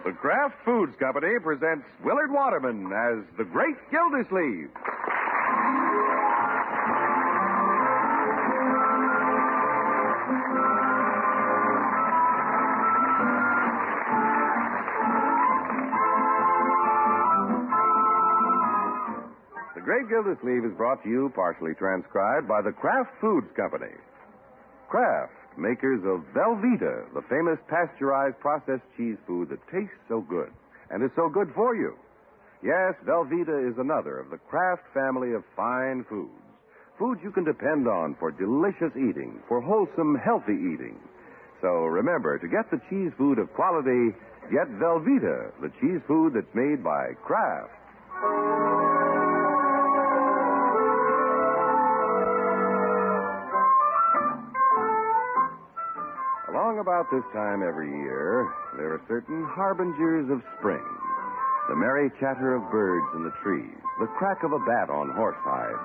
The Kraft Foods Company presents Willard Waterman as the Great Gildersleeve. The Great Gildersleeve is brought to you, partially transcribed, by the Kraft Foods Company. Kraft, makers of Velveeta, the famous pasteurized processed cheese food that tastes so good and is so good for you. Yes, Velveeta is another of the Kraft family of fine foods. Foods you can depend on for delicious eating, for wholesome, healthy eating. So remember, to get the cheese food of quality, get Velveeta, the cheese food that's made by Kraft. Along about this time every year, there are certain harbingers of spring. The merry chatter of birds in the trees, the crack of a bat on horsehide,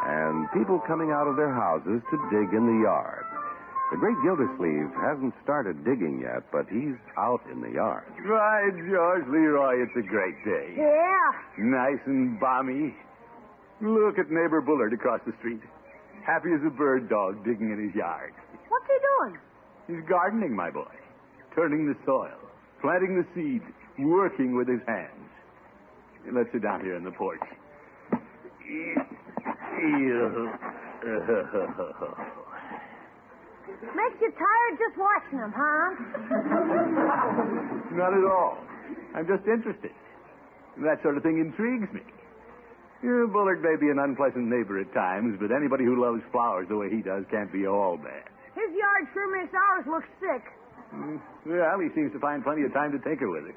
and people coming out of their houses to dig in the yard. The Great Gildersleeve hasn't started digging yet, but he's out in the yard. Right, George Leroy, it's a great day. Yeah. Nice and balmy. Look at neighbor Bullard across the street. Happy as a bird dog digging in his yard. What's he doing? He's gardening, my boy. Turning the soil, planting the seed, working with his hands. Let's sit down here on the porch. Makes you tired just watching him, huh? Not at all. I'm just interested. That sort of thing intrigues me. Bullard may be an unpleasant neighbor at times, but anybody who loves flowers the way he does can't be all bad. His yard sure makes ours look sick. Well, he seems to find plenty of time to tinker with it.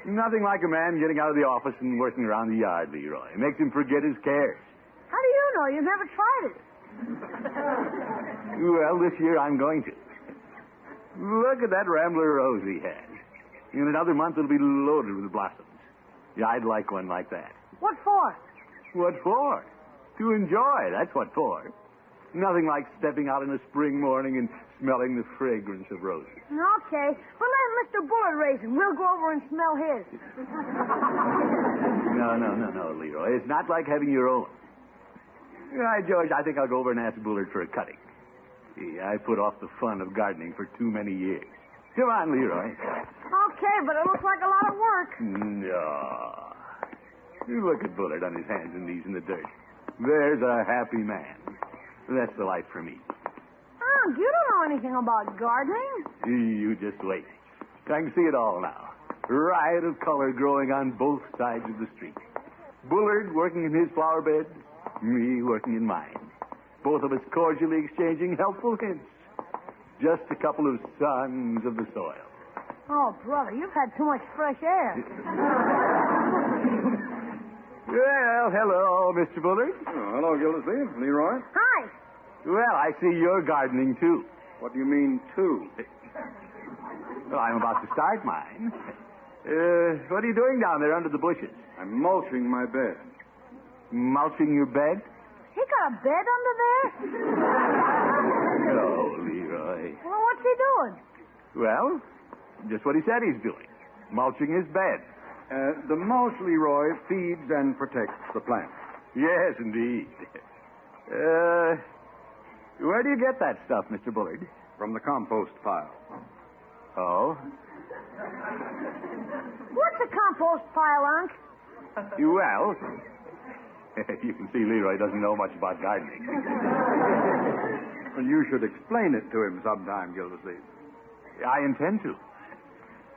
Nothing like a man getting out of the office and working around the yard, Leroy. It makes him forget his cares. How do you know? You've never tried it. Well, this year I'm going to. Look at that rambler rose he has. In another month it'll be loaded with blossoms. Yeah, I'd like one like that. What for? What for? To enjoy, that's what for. Nothing like stepping out in a spring morning and smelling the fragrance of roses. Okay. Well, let Mr. Bullard raise him. We'll go over and smell his. No, Leroy. It's not like having your own. All right, George, I think I'll go over and ask Bullard for a cutting. I put off the fun of gardening for too many years. Come on, Leroy. Okay, but it looks like a lot of work. No. You look at Bullard on his hands and knees in the dirt. There's a happy man. That's the life for me. Oh, you don't know anything about gardening. You just wait. I can see it all now. Riot of color growing on both sides of the street. Bullard working in his flower bed, me working in mine. Both of us cordially exchanging helpful hints. Just a couple of sons of the soil. Oh, brother, you've had too much fresh air. Well, hello, Mr. Bullard. Oh, hello, Gildersleeve. Leroy? Hi. Well, I see you're gardening, too. What do you mean, too? Well, I'm about to start mine. What are you doing down there under the bushes? I'm mulching my bed. Mulching your bed? He got a bed under there? No, Leroy. Well, what's he doing? Well, just what he said he's doing. Mulching his bed. The mulch, Leroy, feeds and protects the plants. Yes, indeed. Where do you get that stuff, Mr. Bullard? From the compost pile. Oh? What's a compost pile, Unc? Well, you can see Leroy doesn't know much about gardening. Well, you should explain it to him sometime, Gildersleeve. I intend to.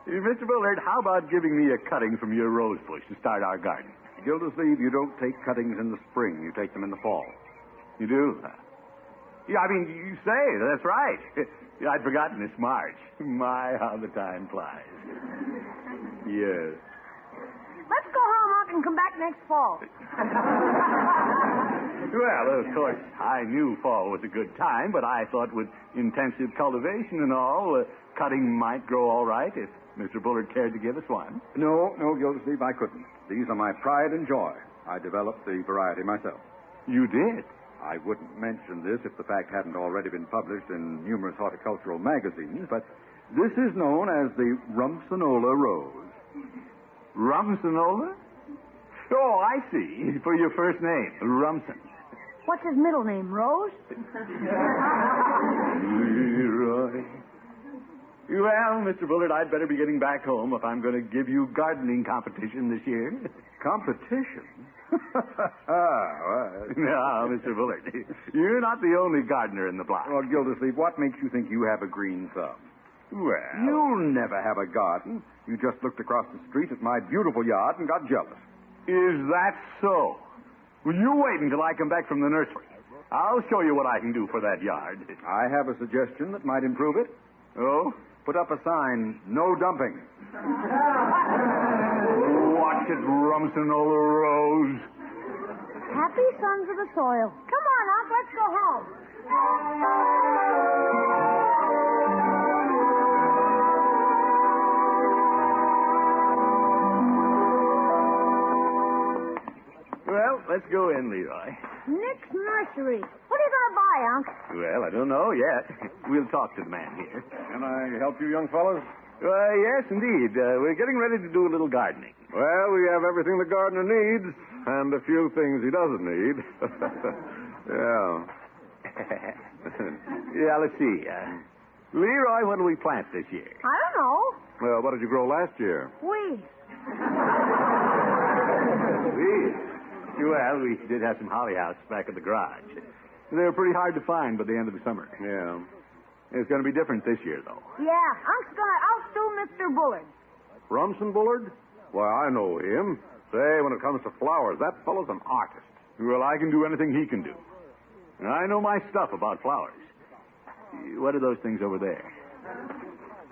Mr. Bullard, how about giving me a cutting from your rose bush to start our garden? Gildersleeve, you don't take cuttings in the spring. You take them in the fall. You do? Yeah, I mean, you say, that's right. I'd forgotten it's March. My, how the time flies. Yes. Let's go home, Unc, and come back next fall. Well, of course, I knew fall was a good time, but I thought with intensive cultivation and all, cutting might grow all right if Mr. Bullard cared to give us one. No, Gildersleeve, I couldn't. These are my pride and joy. I developed the variety myself. You did? I wouldn't mention this if the fact hadn't already been published in numerous horticultural magazines, but this is known as the Rumsonola rose. Rumsonola? Oh, I see. For your first name, Rumson. What's his middle name, Rose? Leroy. Well, Mr. Bullard, I'd better be getting back home if I'm going to give you gardening competition this year. Competition? No, Mr. Bullard, you're not the only gardener in the block. Well, Gildersleeve, what makes you think you have a green thumb? Well, You'll never have a garden. You just looked across the street at my beautiful yard and got jealous. is that so? Well, you wait until I come back from the nursery. I'll show you what I can do for that yard. I have a suggestion that might improve it. Oh? Put up a sign, no dumping. Watch it, Rumsonola Rose. Happy sons of the soil. Come on, Unc, let's go home. Well, let's go in, Leroy. Nick's Nursery. What are you going to buy, Unc? Well, I don't know yet. We'll talk to the man here. Can I help you, young fellows? Yes, indeed. We're getting ready to do a little gardening. Well, we have everything the gardener needs, and a few things he doesn't need. Yeah. Yeah, let's see. Leroy, what do we plant this year? I don't know. Well, what did you grow last year? Weeds. Well, we did have some hollyhocks back at the garage. They were pretty hard to find by the end of the summer. Yeah. It's going to be different this year, though. Yeah, Unc's going to outdo Mr. Bullard. Rumson Bullard? Why, I know him. Say, when it comes to flowers, that fellow's an artist. Well, I can do anything he can do. I know my stuff about flowers. What are those things over there?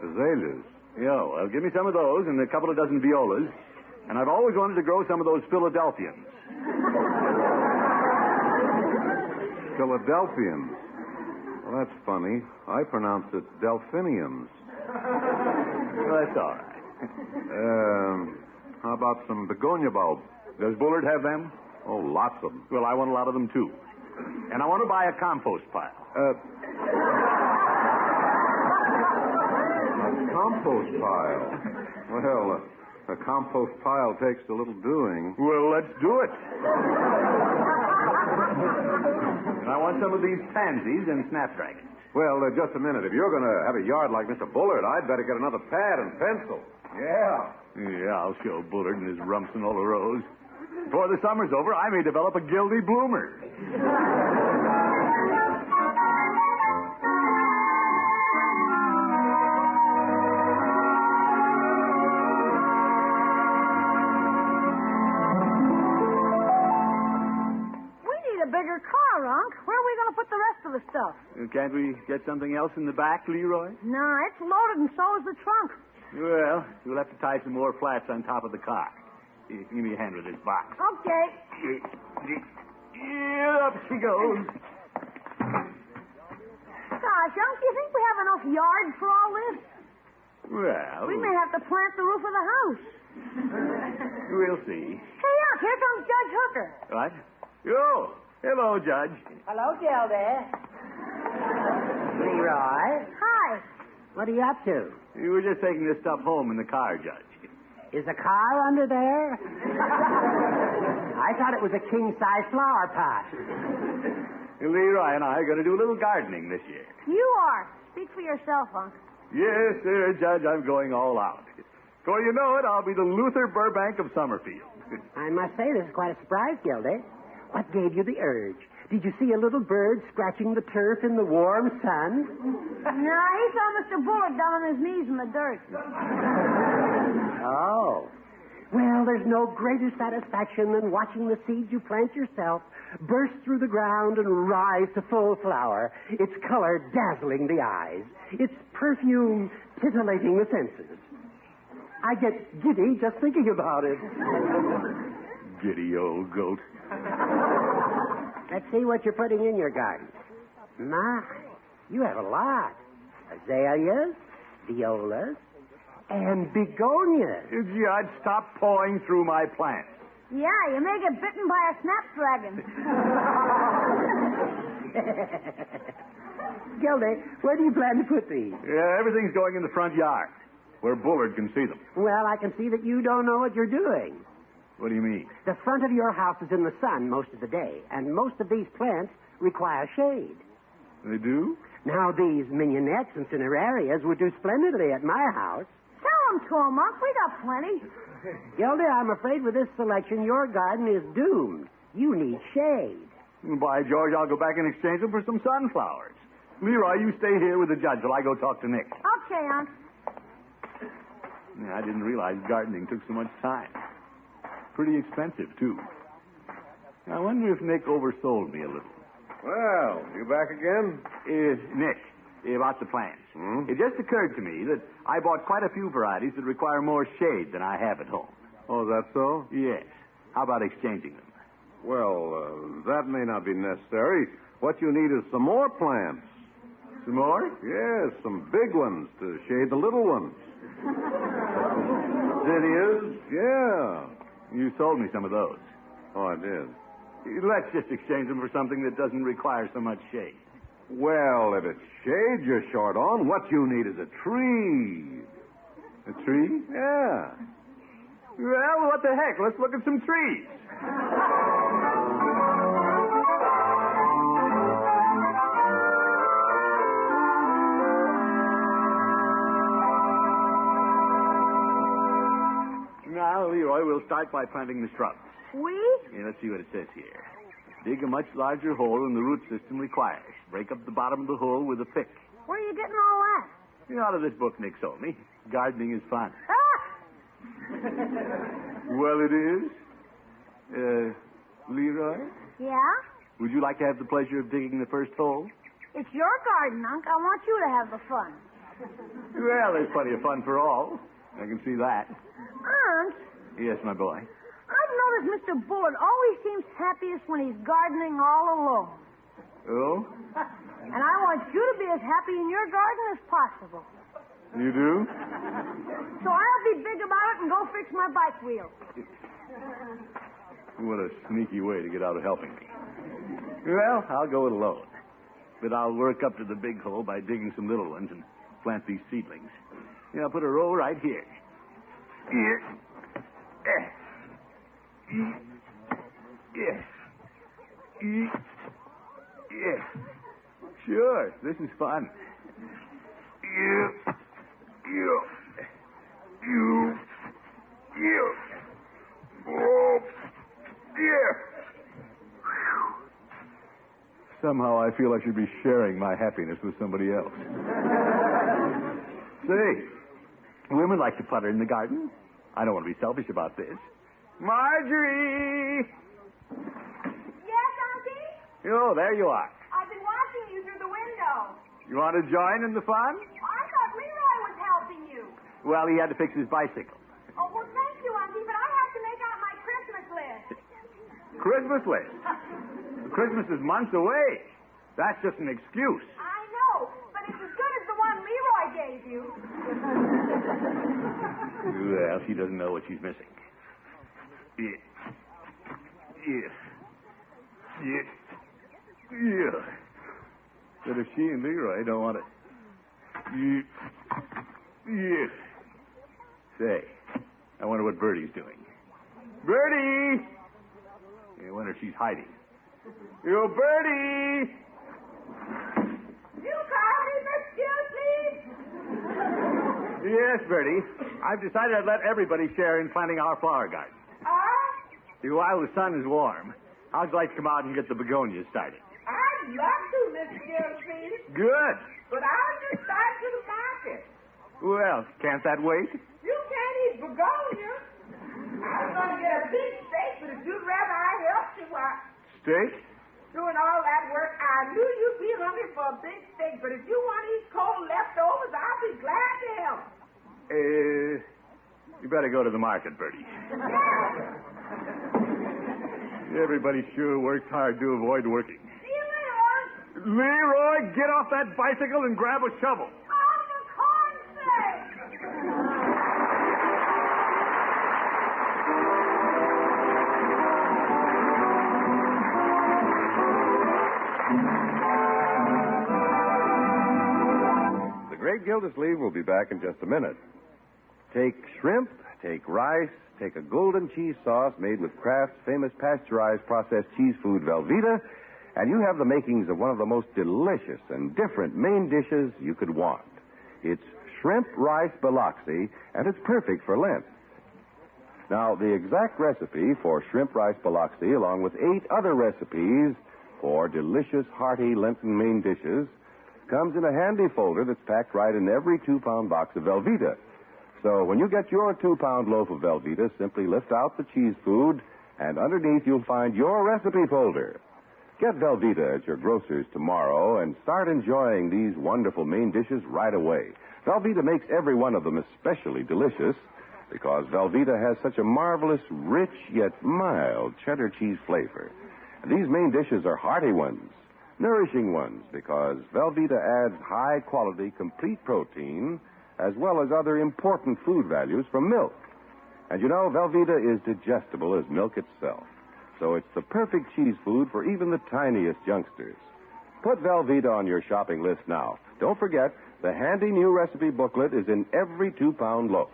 Azaleas. Yeah, well, give me some of those and a couple of dozen violas. And I've always wanted to grow some of those Philadelphians. Philadelphians. Well, that's funny. I pronounce it delphiniums. Well, that's all right. How about some begonia bulbs? Does Bullard have them? Oh, lots of them. Well, I want a lot of them, too. And I want to buy a compost pile. A compost pile. Well, a compost pile takes a little doing. Well, let's do it. And I want some of these pansies and snapdragons. Well, just a minute. If you're going to have a yard like Mr. Bullard, I'd better get another pad and pencil. Yeah. Yeah, I'll show Bullard and his Rumsonola Rose. Before the summer's over, I may develop a gildy bloomer. Bigger car, Unc. Where are we going to put the rest of the stuff? Can't we get something else in the back, Leroy? Nah, it's loaded and so is the trunk. Well, we'll have to tie some more flats on top of the car. Give me a hand with this box. Okay. Up she goes. Gosh, Unc, do you think we have enough yard for all this? Well, We may have to plant the roof of the house. we'll see. Hey, Unc, here comes Judge Hooker. What? Oh, hello, Judge. Hello, Gildy. Leroy, Hi. what are you up to? We were just taking this stuff home in the car, Judge. Is the car under there? I thought it was a king-size flower pot. Leroy and I are going to do a little gardening this year. You are. Speak for yourself, Unc. Yes, sir, Judge, I'm going all out. Before you know it, I'll be the Luther Burbank of Summerfield. I must say, this is quite a surprise, Gildy. What gave you the urge? Did you see a little bird scratching the turf in the warm sun? No, he saw Mr. Bullard down on his knees in the dirt. Oh. Well, there's no greater satisfaction than watching the seeds you plant yourself burst through the ground and rise to full flower, its color dazzling the eyes, its perfume titillating the senses. I get giddy just thinking about it. Giddy old goat. Let's see what you're putting in your garden. My, you have a lot. Azaleas, violas, and begonias. Judge, stop pawing through my plants. Yeah, you may get bitten by a snapdragon. Gildy, where do you plan to put these? Everything's going in the front yard. where Bullard can see them. Well, I can see that you don't know what you're doing. What do you mean? The front of your house is in the sun most of the day, and most of these plants require shade. They do? Now, these mignonettes and cinerarias would do splendidly at my house. Tell them to 'em, Unc. We got plenty. Gildy, I'm afraid with this selection, your garden is doomed. You need shade. By George, I'll go back and exchange them for some sunflowers. Leroy, you stay here with the judge while I go talk to Nick. Okay, Unc. Yeah, I didn't realize gardening took so much time. Pretty expensive, too. I wonder if Nick oversold me a little. Well, you back again? Nick, about the plants. Hmm? It just occurred to me that I bought quite a few varieties that require more shade than I have at home. Oh, is that so? Yes. How about exchanging them? Well, that may not be necessary. What you need is some more plants. Some more? Yes, some big ones to shade the little ones. Zinnias? Yeah. You sold me some of those. Oh, I did. Let's just exchange them for something that doesn't require so much shade. Well, if it's shade you're short on, what you need is a tree. A tree? Yeah. Well, what the heck? Let's look at some trees. Now, Leroy, we'll start by planting the shrubs. We? Yeah, let's see what it says here. Dig a much larger hole than the root system requires. Break up the bottom of the hole with a pick. Where are you getting all that? Out of this book Nick sold me. Gardening is fun. Ah! Well, it is. Leroy, Yeah? would you like to have the pleasure of digging the first hole? It's your garden, Unc. I want you to have the fun. Well, there's plenty of fun for all. I can see that. Unc, Yes, my boy. I've noticed Mr. Bullard always seems happiest when he's gardening all alone. Oh? And I want you to be as happy in your garden as possible. You do? So I'll be big about it and go fix my bike wheel. What a sneaky way to get out of helping me. Well, I'll go it alone. But I'll work up to the big hole by digging some little ones and plant these seedlings. Yeah, I'll put a row right here. Here. Yes. Yes. Sure, this is fun. You. Oh, yeah. Somehow I feel I should be sharing my happiness with somebody else. Say, women like to putter in the garden. I don't want to be selfish about this. Marjorie! Yes, Auntie? Oh, there you are. I've been watching you through the window. You want to join in the fun? I thought Leroy was helping you. Well, he had to fix his bicycle. Oh, well, thank you, Auntie, but I have to make out my Christmas list. Christmas list. Christmas is months away. That's just an excuse. I know, but it's as good as the one Leroy gave you. Well, she doesn't know what she's missing. Yeah. But if she and Leroy don't want it. Yeah. Say, I wonder what Bertie's doing. Bertie! I wonder if she's hiding. Yo, Bertie! You call me, Miss please? Yes, Bertie. I've decided I'd let everybody share in planting our flower garden. While the sun is warm, how'd you like to come out and get the begonias started? I'd love to, Miss Gildys, Good. but I'll just start to the market. Well, can't that wait? You can't eat begonias. I was going to get a big steak, but if you'd rather I helped you, Steak? doing all that work, I knew you'd be hungry for a big steak, but if you want to eat cold leftovers, I'll be glad to help. You better go to the market, Bertie. Everybody sure works hard to avoid working. See you later, Unc. Leroy, get off that bicycle and grab a shovel. Oh, for corn's sake! The Great Gildysleeve will be back in just a minute. Take shrimp, take rice, take a golden cheese sauce made with Kraft's famous pasteurized processed cheese food Velveeta, and you have the makings of one of the most delicious and different main dishes you could want. It's shrimp rice biloxi, and it's perfect for Lent. Now, the exact recipe for shrimp rice biloxi, along with 8 other recipes for delicious, hearty Lenten main dishes, comes in a handy folder that's packed right in every 2-pound box of Velveeta. So when you get your 2-pound loaf of Velveeta, simply lift out the cheese food, and underneath you'll find your recipe folder. Get Velveeta at your grocer's tomorrow and start enjoying these wonderful main dishes right away. Velveeta makes every one of them especially delicious because Velveeta has such a marvelous, rich, yet mild cheddar cheese flavor. And these main dishes are hearty ones, nourishing ones, because Velveeta adds high-quality, complete protein as well as other important food values from milk. And you know, Velveeta is digestible as milk itself. So it's the perfect cheese food for even the tiniest youngsters. Put Velveeta on your shopping list now. Don't forget, the handy new recipe booklet is in every 2-pound loaf.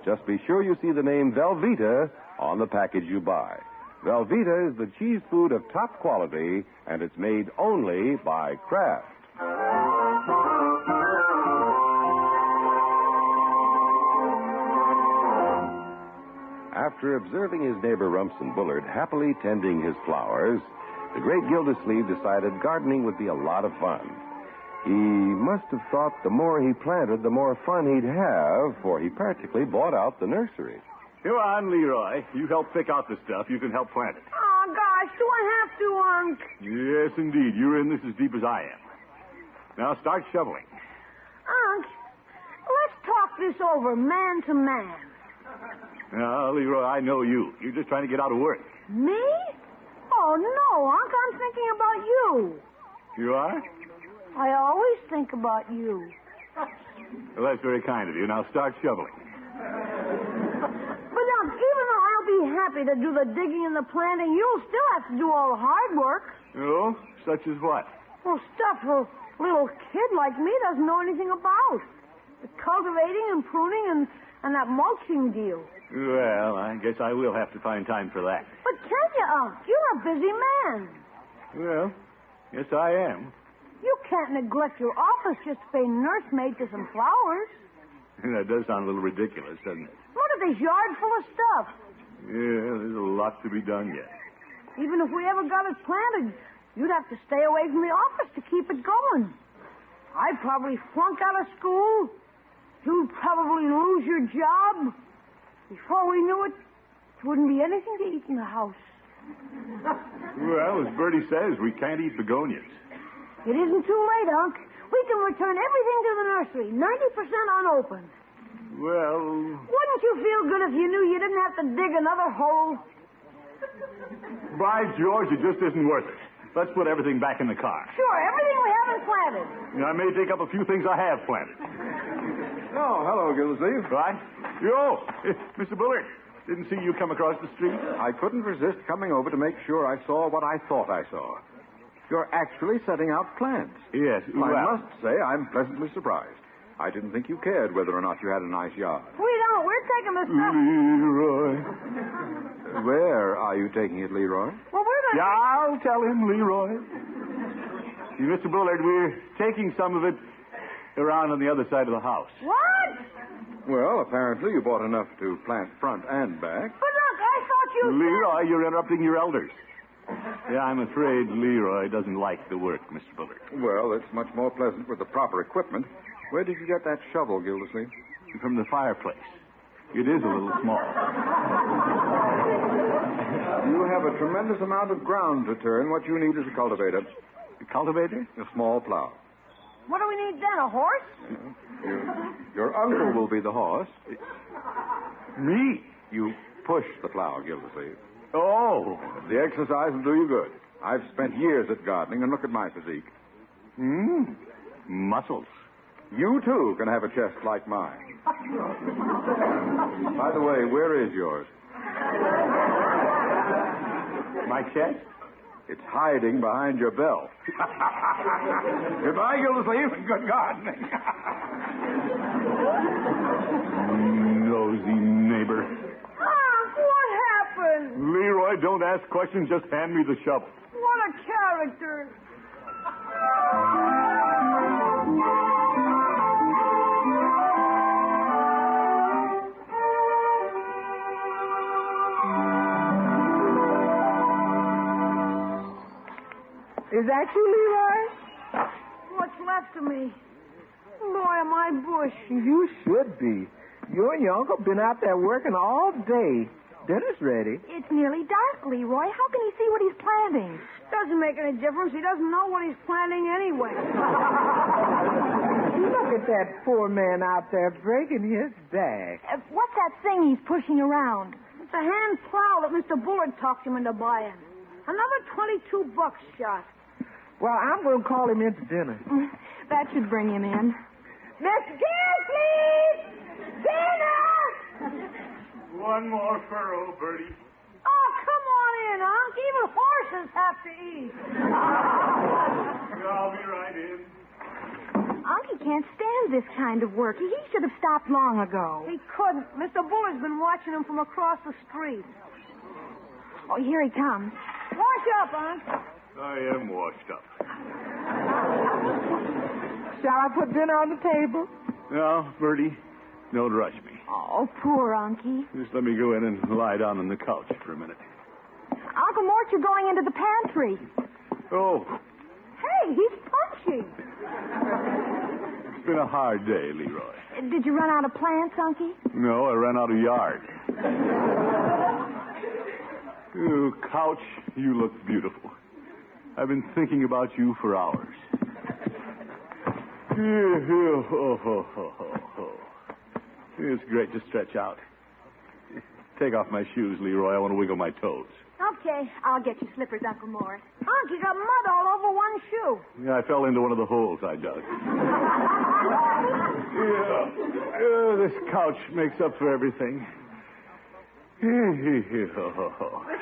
Just be sure you see the name Velveeta on the package you buy. Velveeta is the cheese food of top quality, and it's made only by Kraft. After observing his neighbor Rumson Bullard happily tending his flowers, the great Gildersleeve decided gardening would be a lot of fun. He must have thought the more he planted, the more fun he'd have, for he practically bought out the nursery. Come on, Leroy. You help pick out the stuff. You can help plant it. Oh, gosh, do I have to, Unc? Yes, indeed. You're in this as deep as I am. Now start shoveling. Unc, let's talk this over man to man. Now, Leroy, I know you. You're just trying to get out of work. Me? Oh, no, Unc, I'm thinking about you. You are? I always think about you. Well, that's very kind of you. Now start shoveling. But, Unc, even though I'll be happy to do the digging and the planting, you'll still have to do all the hard work. Oh, such as what? Well, stuff a little kid like me doesn't know anything about. The cultivating and pruning and that mulching deal. Well, I guess I will have to find time for that. But can you, Unc? You're a busy man. Well, yes, I am. You can't neglect your office just to pay nursemaid to some flowers. That does sound a little ridiculous, doesn't it? Look at this yard full of stuff. Yeah, there's a lot to be done yet. Even if we ever got it planted, you'd have to stay away from the office to keep it going. I'd probably flunk out of school. You'd probably lose your job. Before we knew it, there wouldn't be anything to eat in the house. Well, as Bertie says, we can't eat begonias. It isn't too late, Unc. We can return everything to the nursery, 90% unopened. Well... Wouldn't you feel good if you knew you didn't have to dig another hole? By George, it just isn't worth it. Let's put everything back in the car. Sure, everything we haven't planted. I may take up a few things I have planted. Oh, hello, Gildersleeve. Right? Yo, Mr. Bullard. Didn't see you come across the street. I couldn't resist coming over to make sure I saw what I thought I saw. You're actually setting out plants. Yes, I must say I'm pleasantly surprised. I didn't think you cared whether or not you had a nice yard. We don't. We're taking the stuff. Leroy. Where are you taking it, Leroy? Well, we're going to... Yeah, I'll tell him, Leroy. See, Mr. Bullard, we're taking some of it around on the other side of the house. What? Well, apparently you bought enough to plant front and back. But look, I thought you... Leroy, you're interrupting your elders. Yeah, I'm afraid Leroy doesn't like the work, Mr. Bullard. Well, it's much more pleasant with the proper equipment. Where did you get that shovel, Gildersleeve? From the fireplace. It is a little small. You have a tremendous amount of ground to turn. What you need is a cultivator. A cultivator? A small plow. What do we need then, a horse? Your uncle will be the horse. Me? You push the plow, Gildersleeve. Oh. The exercise will do you good. I've spent years at gardening, and look at my physique. Muscles. You, too, can have a chest like mine. By the way, where is yours? My chest? It's hiding behind your belt. Goodbye, Gildersleeve, and good gardening. Nosy neighbor. What happened? Leroy, don't ask questions. Just hand me the shovel. What a character. Is that you, Leroy? What's left of me? Boy, am I bush. You should be. You and your uncle been out there working all day. Dinner's ready. It's nearly dark, Leroy. How can he see what he's planting? Doesn't make any difference. He doesn't know what he's planting anyway. Look at that poor man out there breaking his back. What's that thing he's pushing around? It's a hand plow that Mr. Bullard talked him into buying. Another $22 shot. Well, I'm going to call him in to dinner. That should bring him in. Miss Gildys! Dinner! One more furrow, Bertie. Oh, come on in, Unc. Even horses have to eat. I'll be right in. Unky can't stand this kind of work. He should have stopped long ago. He couldn't. Mr. Bullard's been watching him from across the street. Oh, here he comes. Wash up, Unc. I am washed up. Shall I put dinner on the table? No, Bertie, don't rush me. Oh, poor Unky. Just let me go in and lie down on the couch for a minute. Uncle Mort, you're going into the pantry. Oh, Hey, he's punchy. it's been a hard day, Leroy. Did you run out of plants, Unky? No, I ran out of yard. Oh, couch, you look beautiful. I've been thinking about you for hours. It's great to stretch out. Take off my shoes, Leroy. I want to wiggle my toes. Okay, I'll get you slippers, Uncle Mort. Unc, you got mud all over one shoe. Yeah, I fell into one of the holes I dug. This couch makes up for everything. Miss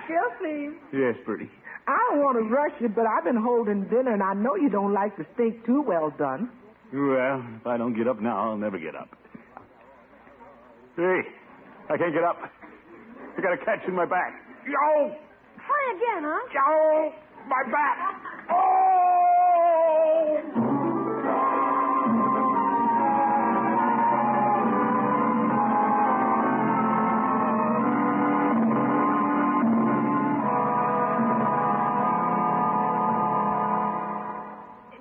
Gildys, Yes, Bertie. I don't want to rush you, but I've been holding dinner, and I know you don't like the steak too well done. Well, if I don't get up now, I'll never get up. Hey, I can't get up. I got a catch in my back. Yo! Try again, Unc. Yo! My back! Oh!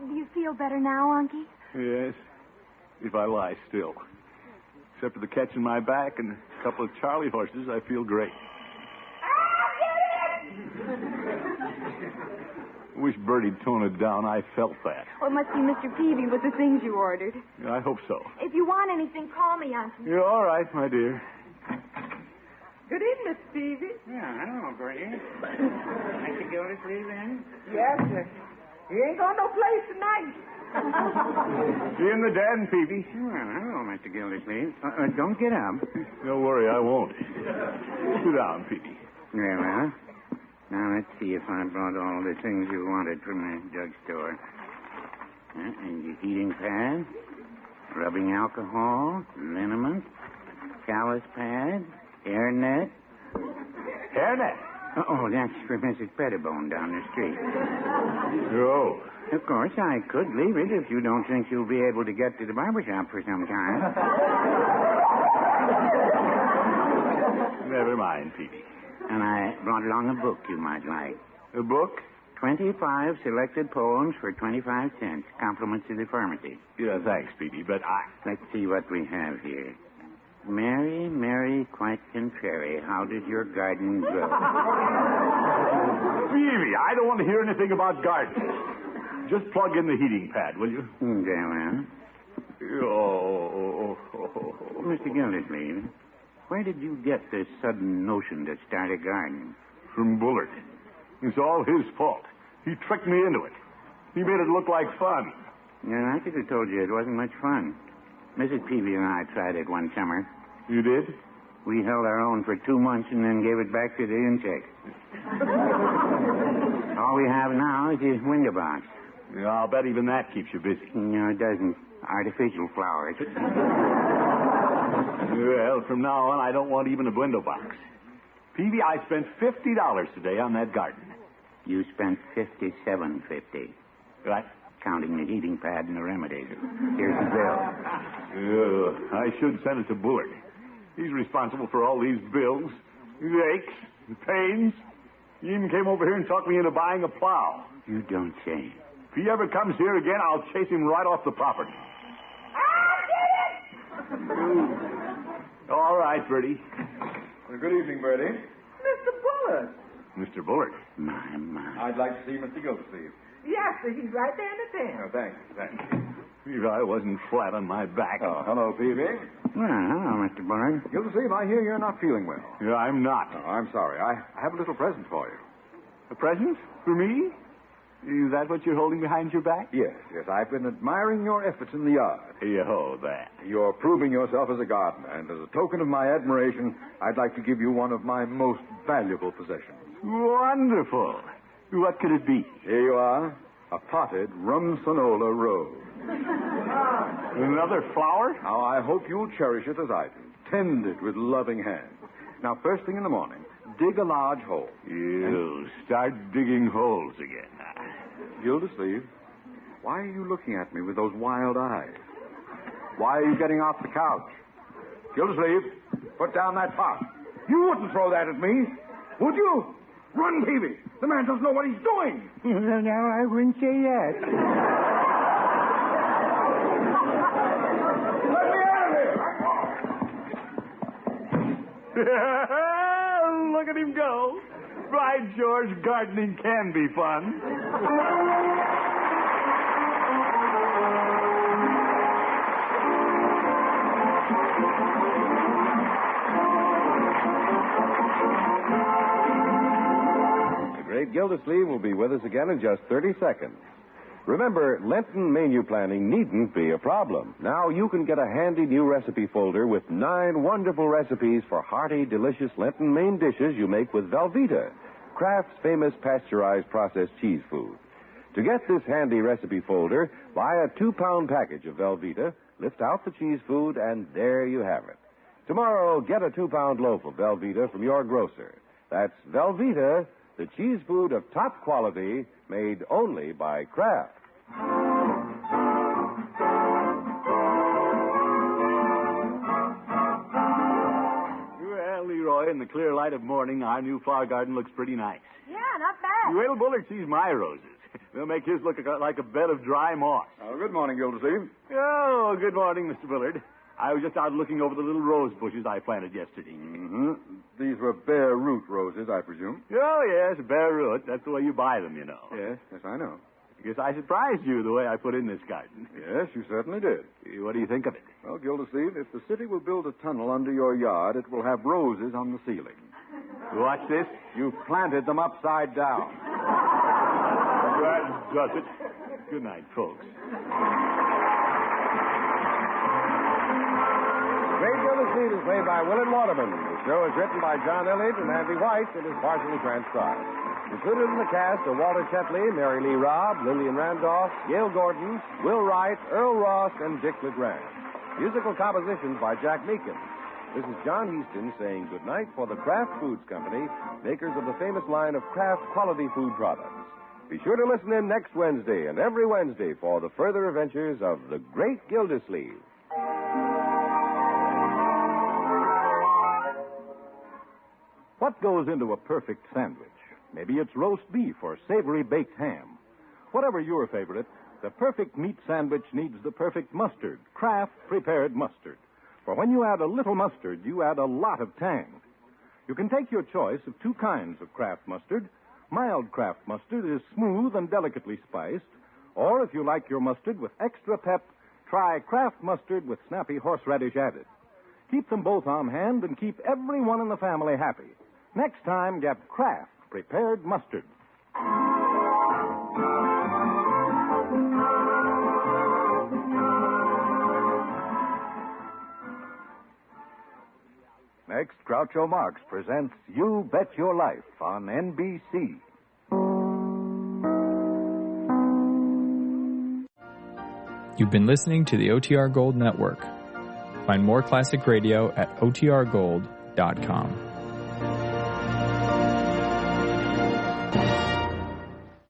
Do you feel better now, Unky? Yes, if I lie still. Except for the catch in my back and a couple of Charlie horses, I feel great. Wish Bertie'd tone it down. I felt that. Well, it must be Mr. Peavy with the things you ordered. I hope so. If you want anything, call me, Unky. You're all right, my dear. Good evening, Miss Peavy. Yeah, hello, Bertie. Mr. Gildys leaving? Yes, sir. He ain't got no place tonight. See in the den, Peavy. Well, hello, Mr. Gildersleeve. Don't get up. Don't worry, I won't. Sit down, Peavy. Very well. Now, let's see if I brought all the things you wanted from the drugstore. And your heating pad, rubbing alcohol, liniment, callus pad, hair net. Hair net? Oh, that's for Mrs. Pettibone down the street. Oh. Of course, I could leave it if you don't think you'll be able to get to the barber shop for some time. Never mind, Peavy. And I brought along a book you might like. A book? 25 selected poems for 25 cents. Compliments to the pharmacy. Yeah, thanks, Peavy, but Let's see what we have here. Mary, Mary, quite contrary, how did your garden grow? Peavy, I don't want to hear anything about gardens. Just plug in the heating pad, will you? Very well. Oh. Mr. Gildersleeve, where did you get this sudden notion to start a garden? From Bullard. It's all his fault. He tricked me into it. He made it look like fun. Yeah, I could have told you it wasn't much fun. Mrs. Peavy and I tried it one summer. You did? We held our own for 2 months and then gave it back to the insects. All we have now is this window box. Yeah, I'll bet even that keeps you busy. No, it doesn't. Artificial flowers. Well, from now on, I don't want even a window box. Peavy, I spent $50 today on that garden. You spent $57.50. Right? Counting the heating pad and the remedies. Here's the bill. I should send it to Bullard. He's responsible for all these bills, these aches, and pains. He even came over here and talked me into buying a plow. You don't say. If he ever comes here again, I'll chase him right off the property. All right, Bertie. Well, good evening, Bertie. Mr. Bullard. Mr. Bullard. My. I'd like to see Mr. Gildersleeve. Yes, sir, he's right there in the tent. Oh, thanks. I wasn't flat on my back. Oh, hello, Peavy. Well, hello, Mr. Bullard. Gildersleeve, I hear you're not feeling well. Yeah, I'm not. Oh, I'm sorry. I have a little present for you. A present? For me? Is that what you're holding behind your back? Yes. I've been admiring your efforts in the yard. Yo, that. You're proving yourself as a gardener, and as a token of my admiration, I'd like to give you one of my most valuable possessions. Wonderful. What could it be? Here you are, a potted rumsonola rose. Another flower? Now, I hope you'll cherish it as I do. Tend it with loving hands. Now, first thing in the morning, dig a large hole. You start digging holes again. Gildersleeve, why are you looking at me with those wild eyes? Why are you getting off the couch? Gildersleeve, put down that pot. You wouldn't throw that at me, would you? Run, Peavy. The man doesn't know what he's doing. No, I wouldn't say that. Let me out of here. Look at him go. By George, gardening can be fun. The great Gildersleeve will be with us again in just 30 seconds. Remember, Lenten menu planning needn't be a problem. Now you can get a handy new recipe folder with 9 wonderful recipes for hearty, delicious Lenten main dishes you make with Velveeta, Kraft's famous pasteurized processed cheese food. To get this handy recipe folder, buy a 2-pound package of Velveeta, lift out the cheese food, and there you have it. Tomorrow, get a 2-pound loaf of Velveeta from your grocer. That's Velveeta, the cheese food of top quality, made only by Kraft. Well, Leroy, in the clear light of morning, our new flower garden looks pretty nice. Yeah, not bad. Wait till Bullard sees my roses. They'll make his look like a bed of dry moss. Oh, good morning, Gildersleeve. Oh, good morning, Mr. Bullard. I was just out looking over the little rose bushes I planted yesterday. Mm-hmm. These were bare root roses, I presume. Oh, yes, bare root. That's the way you buy them, you know. Yes, I know. I guess I surprised you the way I put in this garden. Yes, you certainly did. What do you think of it? Well, Gildersleeve, if the city will build a tunnel under your yard, it will have roses on the ceiling. Watch this. You've planted them upside down. That does it. Good night, folks. Great Gildersleeve is played by Willard Waterman. The show is written by John Elliott and Andy Weiss and is partially transcribed. Included in the cast are Walter Chetley, Mary Lee Robb, Lillian Randolph, Gail Gordon, Will Wright, Earl Ross, and Dick LeGrand. Musical compositions by Jack Meakin. This is John Heaston saying goodnight for the Kraft Foods Company, makers of the famous line of Kraft quality food products. Be sure to listen in next Wednesday and every Wednesday for the further adventures of the Great Gildersleeve. What goes into a perfect sandwich? Maybe it's roast beef or savory baked ham. Whatever your favorite, the perfect meat sandwich needs the perfect mustard, Kraft prepared mustard. For when you add a little mustard, you add a lot of tang. You can take your choice of 2 kinds of Kraft mustard. Mild Kraft mustard is smooth and delicately spiced. Or if you like your mustard with extra pep, try Kraft mustard with snappy horseradish added. Keep them both on hand and keep everyone in the family happy. Next time, get Kraft prepared mustard. Next, Groucho Marx presents You Bet Your Life on NBC. You've been listening to the OTR Gold Network. Find more classic radio at otrgold.com.